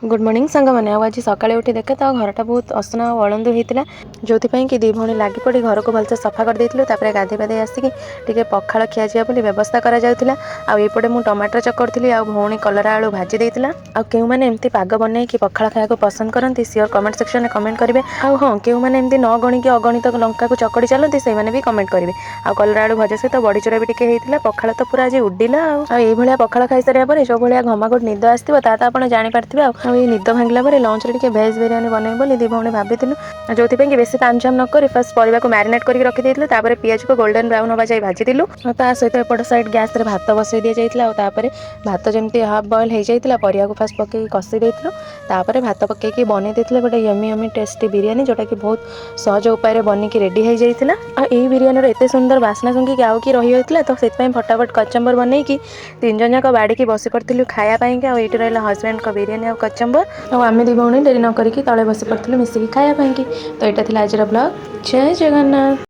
Good morning सांग मैंने आज सकाଳେ उठी देखे तो घरटा बहुत असना और अळंदु होता जो कि दी भौणी लगी पड़ी घर को भलसे सफा कर देते गाधे पाधे आसिक टे पखाड़ खिया बोली व्यवस्था करापटे मुझे टमाटर चकड़ी आ भौणी कलरा आलू भाजी देता आउ मैंने एमती पाग बन कि पखाड़ खाया पसंद करती सियोर कमेंट सेक्शन में कमेंट करेंगे हाँ क्यों मैंने एमती न गणिक अगणित लंका को चकड़ी चलती से भी कमेंट करेंगे आ कलरा आलू भजा सहित बड़ीचुरा भी टे होता पखाड़ तो पूरा आज उड्डिला आईभलिया पखाड़ खाई सारे जो भाया घमाघट निद आसो ता आप जापारे ये निद भांगला लंच रे भेज बिरियानी बनई बोली दी भौणी भाभी जो कि बेसी तामझाम न कर फास्ट परिवा को मैरिनेट करके रखी पियाज को गोल्डन ब्राउन हवा जाए भाजी सहित एपट साइड गैस रे भात बसई दी जाता भात जमी हाफ बॉयल हो जाता परिया को फास्ट पकई कषि देते भात पकईकी बनई देते गोटे यमी यमी टेस्टी बिरियानी जोटा कि बहुत सहज उपाय बनिकी रेडी हो जाता यही बिरियानी एत सुंदर बास्ना सुंगिक आउ कि रही होता तो फटाफट कचम्बर बनई कि 3 जन जाक बाड़ी बसी पड़ू खायापाई ये रहा हजबैंड का बिरियानी और कचम्बर आम दी भौणी डेरी न करी तले बसी पड़ू मिसिकी खायापाई तो यहाँ आज ब्लॉग जय जगन्नाथ।